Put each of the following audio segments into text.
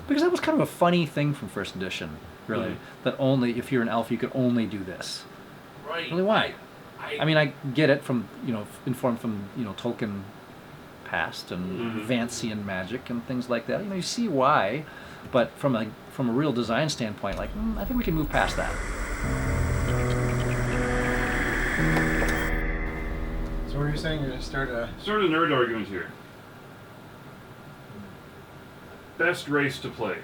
Because that was kind of a funny thing from first edition, really. That only if you're an elf you could only do this. Right. Really, why? I mean, I get it from informed from Tolkien past and Vancian magic and things like that. You see why, but from a real design standpoint, like I think we can move past that. So what are you saying? You're going to start a nerd argument here. Best race to play.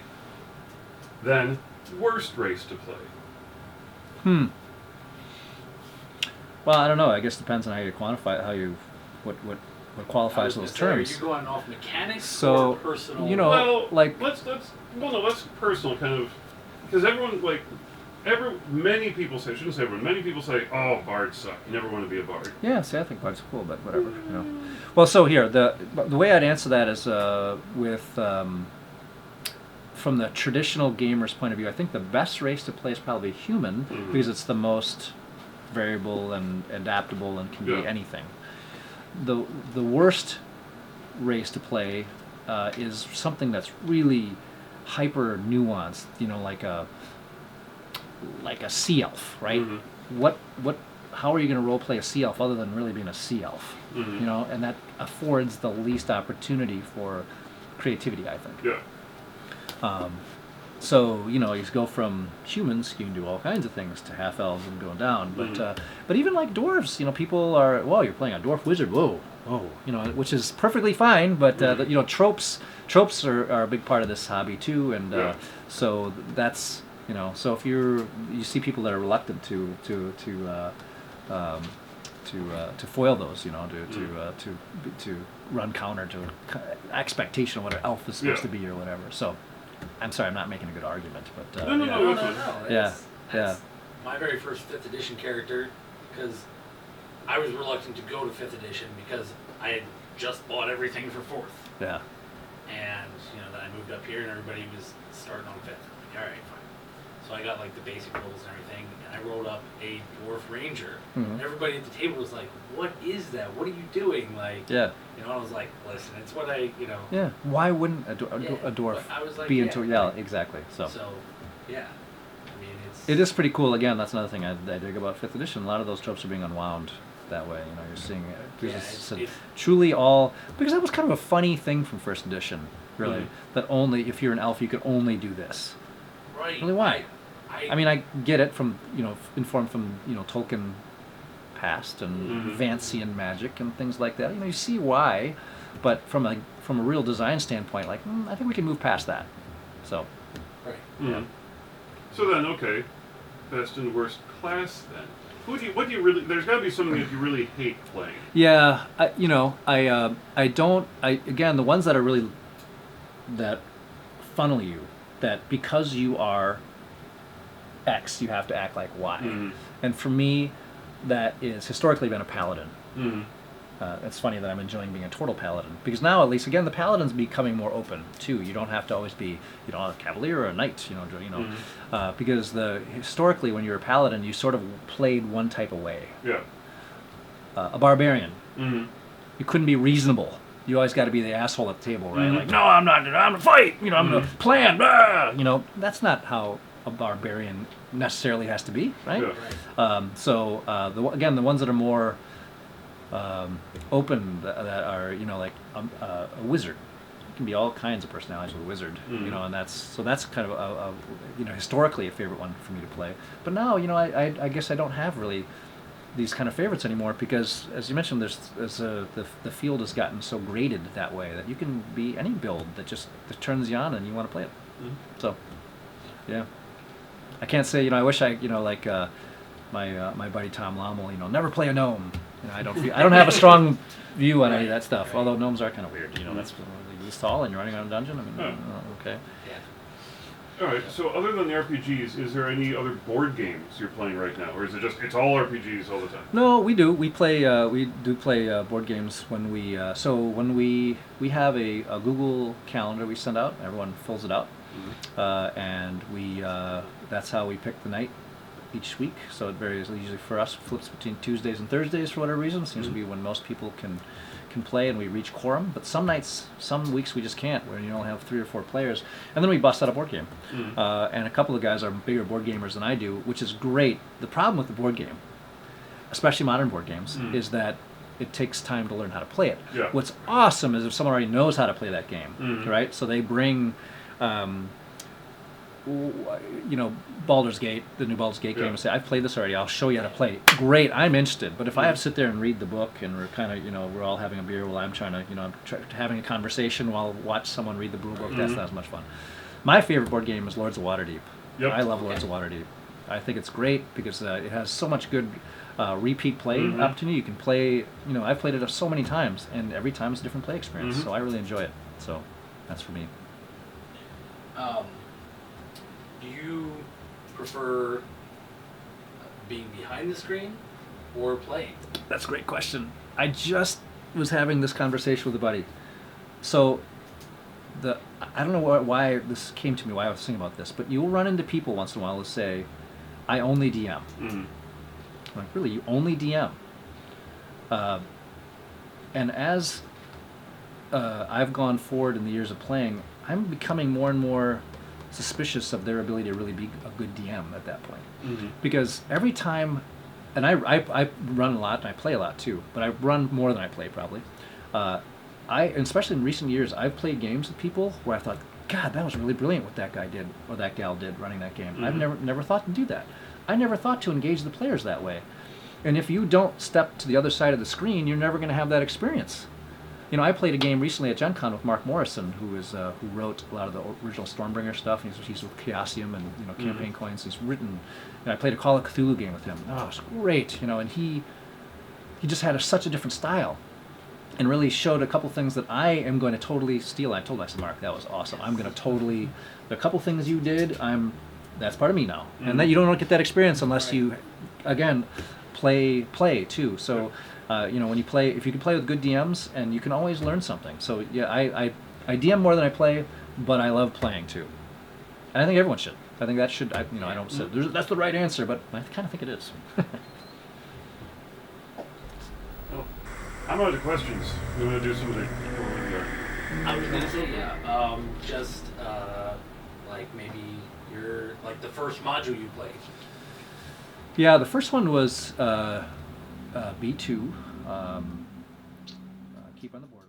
Then worst race to play. Well, I don't know. I guess it depends on how you quantify what qualifies those terms. Are you going off mechanics or personal? Let's personal kind of, because everyone many people say, I shouldn't say everyone, many people say, oh, bards suck. You never want to be a bard. Yeah, see, I think bards are cool, but whatever. Well, so here the way I'd answer that is with. From the traditional gamer's point of view, I think the best race to play is probably human because it's the most variable and adaptable and can be anything. The worst race to play is something that's really hyper nuanced, like a sea elf, right? How are you going to role play a sea elf other than really being a sea elf? And that affords the least opportunity for creativity, I think. Yeah. So you go from humans, you can do all kinds of things, to half elves and going down. But even like dwarves, people are, whoa, you're playing a dwarf wizard, whoa, which is perfectly fine. But tropes are a big part of this hobby too, and so that's so if you see people that are reluctant to foil those, to run counter to expectation of what an elf is supposed to be or whatever. So. I'm sorry, I'm not making a good argument, but No. Yeah. My very first 5th edition character, because I was reluctant to go to 5th edition because I had just bought everything for 4th. Yeah. And then I moved up here and everybody was starting on 5th. Like, all right, fine. So I got like the basic rules and everything, and I rolled up a Dwarf Ranger. And everybody at the table was like, "What is that? What are you doing?" Like, I was like, "Listen, it's what I, Yeah. Why wouldn't a dwarf be into it? Yeah, exactly. So yeah. I mean, it is pretty cool. Again, that's another thing I dig about 5th edition. A lot of those tropes are being unwound that way. You're seeing it. Truly all, because that was kind of a funny thing from first edition, really. That only if you're an elf you could only do this. Right. Really, why? I mean, I get it from informed from Tolkien past and Vancian magic and things like that. You see why, but from a real design standpoint, like I think we can move past that. So. Right. Yeah. So then, okay, best and worst class then. What do you really? There's got to be something that you really hate playing. Yeah, again, the ones that are really that funnel you, that because you are X, you have to act like Y. And for me, that is historically been a Paladin. It's funny that I'm enjoying being a Turtle Paladin, because now, at least, again, the Paladin's becoming more open too. You don't have to always be, a Cavalier or a Knight, because historically, when you were a Paladin, you sort of played one type of way. Yeah. A Barbarian, you couldn't be reasonable. You always got to be the asshole at the table, right? Like, no, I'm not. I'm gonna fight. I'm gonna plan. Blah! That's not how a barbarian necessarily has to be, right? Yeah. The ones that are more open, that are like a wizard, it can be all kinds of personalities with a wizard, and that's kind of a historically a favorite one for me to play. But now, I guess I don't have really these kind of favorites anymore, because, as you mentioned, the field has gotten so graded that way that you can be any build that turns you on and you want to play it. So, yeah. I can't say, I wish I, my buddy Tom Lommel, never play a gnome. I don't have a strong view on any of that stuff. Although gnomes are kind of weird. That's this tall and you're running around a dungeon. Okay. All right. So other than the RPGs, is there any other board games you're playing right now, or is it just it's all RPGs all the time? No, we do. We do play board games when we. So when we have a Google Calendar we send out, everyone fills it out, and we that's how we pick the night each week. So it varies. Usually for us, flips between Tuesdays and Thursdays for whatever reason. Seems to be when most people can can play and we reach quorum, but some nights, some weeks we just can't, where you only have 3 or 4 players, and then we bust out a board game. And a couple of guys are bigger board gamers than I do, which is great. The problem with the board game, especially modern board games, is that it takes time to learn how to play it. Yeah. What's awesome is if someone already knows how to play that game, right? So they bring, Baldur's Gate, the new Baldur's Gate game, and say, I've played this already, I'll show you how to play. Great, I'm interested. But if I have to sit there and read the book and we're kind of, we're all having a beer while I'm trying to, having a conversation while watch someone read the rule book, that's not as much fun. My favorite board game is Lords of Waterdeep. Yep. I love Lords of Waterdeep. I think it's great because it has so much good repeat play opportunity. You can play, I've played it so many times, and every time it's a different play experience. So I really enjoy it. So that's for me. Do you prefer being behind the screen or playing? That's a great question. I just was having this conversation with a buddy. So I don't know why this came to me, why I was thinking about this, but you'll run into people once in a while who say, I only DM. I'm like, really, you only DM? And as I've gone forward in the years of playing, I'm becoming more and more suspicious of their ability to really be a good DM at that point. Because every time, and I run a lot and I play a lot too, but I run more than I play probably. Especially in recent years, I've played games with people where I thought, God, that was really brilliant what that guy did or that gal did running that game. I've never thought to do that. I never thought to engage the players that way. And if you don't step to the other side of the screen, you're never going to have that experience. I played a game recently at Gen Con with Mark Morrison, who wrote a lot of the original Stormbringer stuff. He's with Chaosium and campaign coins. He's written. I played a Call of Cthulhu game with him. Oh, it was great. And he just had such a different style, and really showed a couple things that I am going to totally steal. I said, Mark, that was awesome. I'm going to totally. The couple things you did, that's part of me now, and that you don't get that experience unless you, again, play too. So. When you play, if you can play with good DMs, and you can always learn something. So yeah, I DM more than I play, but I love playing too. And I think everyone should. I think that should. I don't say that's the right answer, but I kind of think it is. Well, I'm out of questions. We want to do some of the. I was gonna say just like maybe like the first module you played. Yeah, the first one was B2. Keep on the board.